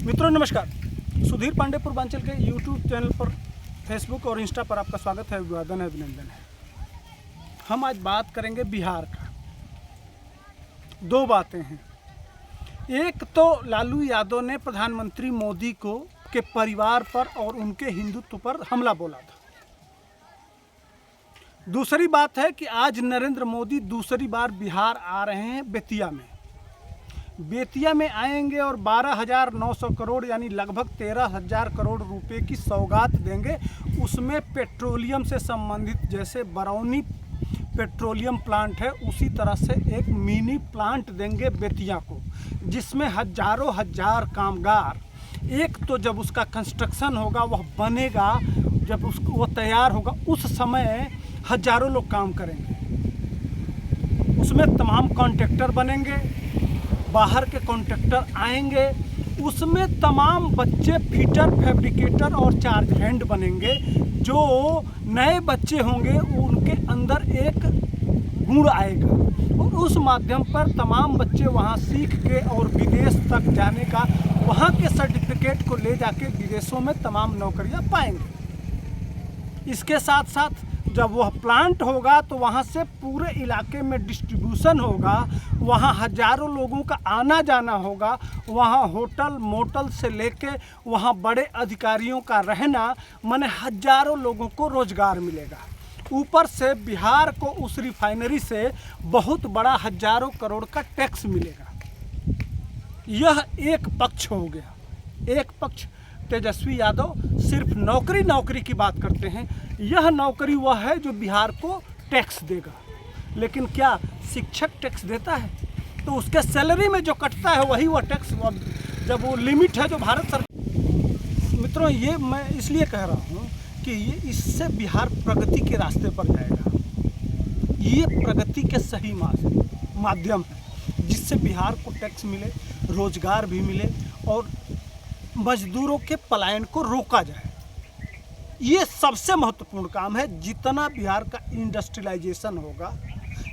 मित्रों नमस्कार। सुधीर पांडे पूर्वांचल के यूट्यूब चैनल पर, फेसबुक और इंस्टा पर आपका स्वागत है, अभिवादन है, अभिनंदन है। हम आज बात करेंगे बिहार का। दो बातें हैं। एक तो लालू यादव ने प्रधानमंत्री मोदी को के परिवार पर और उनके हिंदुत्व पर हमला बोला था। दूसरी बात है कि आज नरेंद्र मोदी दूसरी बार बिहार आ रहे हैं। बेतिया में आएंगे और 12,900 करोड़ यानी लगभग 13,000 करोड़ रुपए की सौगात देंगे। उसमें पेट्रोलियम से संबंधित, जैसे बरौनी पेट्रोलियम प्लांट है, उसी तरह से एक मिनी प्लांट देंगे बेतिया को, जिसमें हजारों हजार कामगार, एक तो जब उसका कंस्ट्रक्शन होगा, वह बनेगा, जब उसको वो तैयार होगा, उस समय हजारों लोग काम करेंगे। उसमें तमाम कॉन्ट्रैक्टर बनेंगे, बाहर के कॉन्ट्रैक्टर आएंगे। उसमें तमाम बच्चे फिटर, फैब्रिकेटर और चार्ज हैंड बनेंगे। जो नए बच्चे होंगे उनके अंदर एक गुण आएगा और उस माध्यम पर तमाम बच्चे वहाँ सीख के और विदेश तक जाने का, वहाँ के सर्टिफिकेट को ले जाके विदेशों में तमाम नौकरियाँ पाएंगे। इसके साथ साथ जब वह प्लांट होगा तो वहाँ से पूरे इलाके में डिस्ट्रीब्यूशन होगा, वहाँ हजारों लोगों का आना जाना होगा, वहाँ होटल मोटल से लेके वहाँ बड़े अधिकारियों का रहना, माने हजारों लोगों को रोजगार मिलेगा। ऊपर से बिहार को उस रिफाइनरी से बहुत बड़ा हजारों करोड़ का टैक्स मिलेगा। यह एक पक्ष हो गया। एक पक्ष तेजस्वी यादव सिर्फ नौकरी की बात करते हैं। यह नौकरी वह है जो बिहार को टैक्स देगा। लेकिन क्या शिक्षक टैक्स देता है? तो उसके सैलरी में जो कटता है वही वह टैक्स, जब वो लिमिट है जो भारत सरकार। मित्रों, ये मैं इसलिए कह रहा हूँ कि ये इससे बिहार प्रगति के रास्ते पर जाएगा। ये प्रगति के सही माध्यम है, जिससे बिहार को टैक्स मिले, रोजगार भी मिले और मजदूरों के पलायन को रोका जाए। ये सबसे महत्वपूर्ण काम है। जितना बिहार का इंडस्ट्रियलाइजेशन होगा,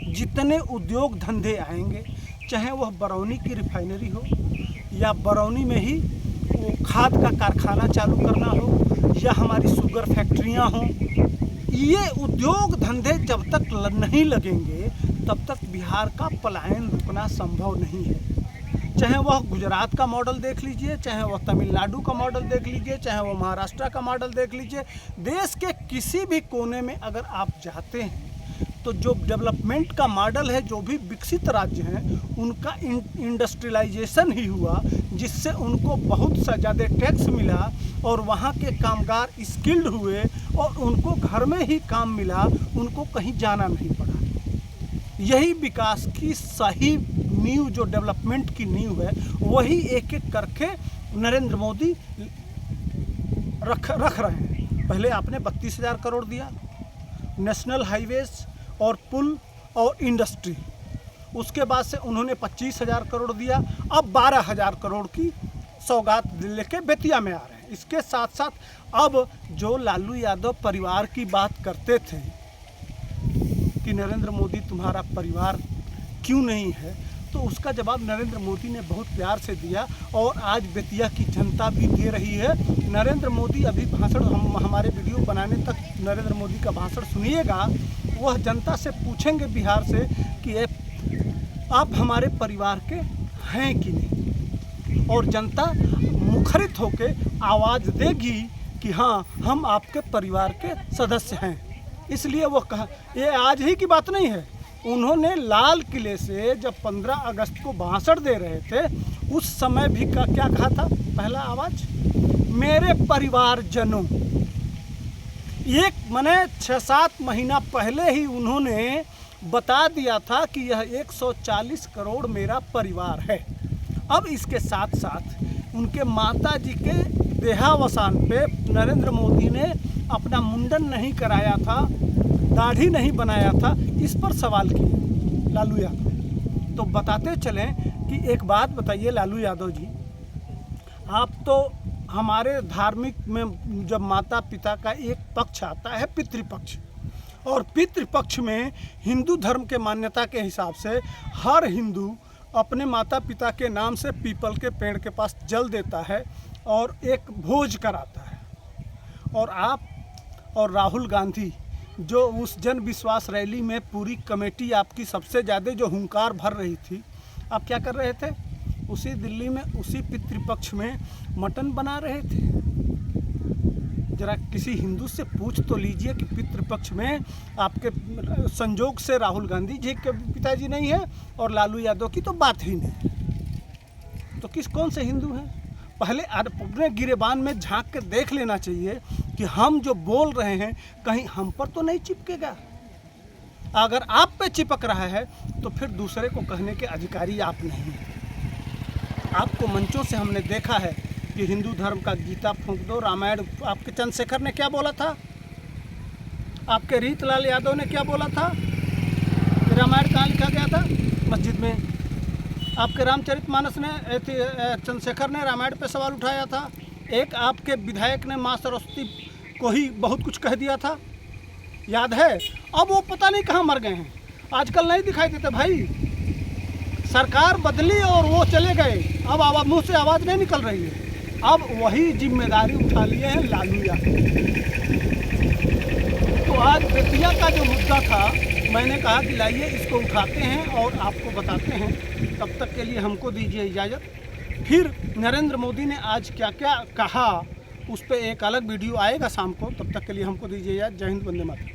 जितने उद्योग धंधे आएंगे, चाहे वह बरौनी की रिफाइनरी हो या बरौनी में ही वो खाद का कारखाना चालू करना हो या हमारी शुगर फैक्ट्रियां हों, ये उद्योग धंधे जब तक नहीं लगेंगे तब तक बिहार का पलायन रुकना संभव नहीं है। चाहे वह गुजरात का मॉडल देख लीजिए, चाहे वह तमिलनाडु का मॉडल देख लीजिए, चाहे वह महाराष्ट्र का मॉडल देख लीजिए। देश के किसी भी कोने में अगर आप जाते हैं तो जो डेवलपमेंट का मॉडल है, जो भी विकसित राज्य हैं, उनका इंडस्ट्रियलाइजेशन ही हुआ, जिससे उनको बहुत सा ज़्यादा टैक्स मिला और वहाँ के कामगार स्किल्ड हुए और उनको घर में ही काम मिला, उनको कहीं जाना नहीं पड़ा। यही विकास की सही नींव, जो डेवलपमेंट की नींव है, वही एक एक करके नरेंद्र मोदी रख रहे हैं। पहले आपने 32,000 करोड़ दिया, नेशनल हाईवेज और पुल और इंडस्ट्री। उसके बाद से उन्होंने 25,000 करोड़ दिया। अब 12,000 करोड़ की सौगात लेके बेतिया में आ रहे हैं। इसके साथ साथ अब जो लालू यादव परिवार की बात करते थे कि नरेंद्र मोदी तुम्हारा परिवार क्यों नहीं है, तो उसका जवाब नरेंद्र मोदी ने बहुत प्यार से दिया और आज बेतिया की जनता भी दे रही है। नरेंद्र मोदी अभी भाषण, हमारे वीडियो बनाने तक नरेंद्र मोदी का भाषण सुनिएगा। वह जनता से पूछेंगे बिहार से कि आप हमारे परिवार के हैं कि नहीं, और जनता मुखरित होकर आवाज़ देगी कि हाँ, हम आपके परिवार के सदस्य हैं। इसलिए वो कहा, ये आज ही की बात नहीं है। उन्होंने लाल किले से जब 15 अगस्त को भाषण दे रहे थे, उस समय भी क्या कहा था? पहला आवाज़, मेरे परिवारजनों। एक माने 6-7 महीना पहले ही उन्होंने बता दिया था कि यह 140 करोड़ मेरा परिवार है। अब इसके साथ साथ उनके माता जी के देहावसान पे नरेंद्र मोदी ने अपना मुंडन नहीं कराया था, दाढ़ी नहीं बनाया था, इस पर सवाल किए लालू यादव। तो बताते चलें कि एक बात बताइए लालू यादव जी, आप तो हमारे धार्मिक में जब माता पिता का एक पक्ष आता है पितृपक्ष, और पितृपक्ष में हिंदू धर्म के मान्यता के हिसाब से हर हिंदू अपने माता पिता के नाम से पीपल के पेड़ के पास जल देता है और एक भोज कराता है। और आप और राहुल गांधी जो उस जन विश्वास रैली में पूरी कमेटी आपकी सबसे ज़्यादा जो हुंकार भर रही थी, आप क्या कर रहे थे? उसी दिल्ली में उसी पितृपक्ष में मटन बना रहे थे। जरा किसी हिंदू से पूछ तो लीजिए कि पितृपक्ष में आपके संजोग से राहुल गांधी जी के पिताजी नहीं है और लालू यादव की तो बात ही नहीं। तो कौन से हिंदू हैं? पहले अपने गिरेबान में झांक के देख लेना चाहिए कि हम जो बोल रहे हैं कहीं हम पर तो नहीं चिपकेगा। अगर आप पे चिपक रहा है तो फिर दूसरे को कहने के अधिकारी आप नहीं हैं। आपको मंचों से हमने देखा है कि हिंदू धर्म का गीता फूंक दो, रामायण। आपके चंद्रशेखर ने क्या बोला था? आपके रीतलाल यादव ने क्या बोला था? रामायण कहाँ लिखा गया था? मस्जिद में। आपके रामचरितमानस ने चंद्रशेखर ने रामायण पे सवाल उठाया था। एक आपके विधायक ने माँ सरस्वती को ही बहुत कुछ कह दिया था, याद है? अब वो पता नहीं कहाँ मर गए हैं, आजकल नहीं दिखाई देते भाई। सरकार बदली और वो चले गए, अब मुँह से आवाज़ नहीं निकल रही है। अब वही जिम्मेदारी उठा लिए हैं लालू यादव। तो आज बेतिया का जो मुद्दा था, मैंने कहा कि लाइए इसको उठाते हैं और आपको बताते हैं। तब तक के लिए हमको दीजिए इजाज़त। फिर नरेंद्र मोदी ने आज क्या क्या कहा उस पर एक अलग वीडियो आएगा शाम को। तब तक के लिए हमको दीजिए इजाज़त। जय हिंद, वंदे मातरम।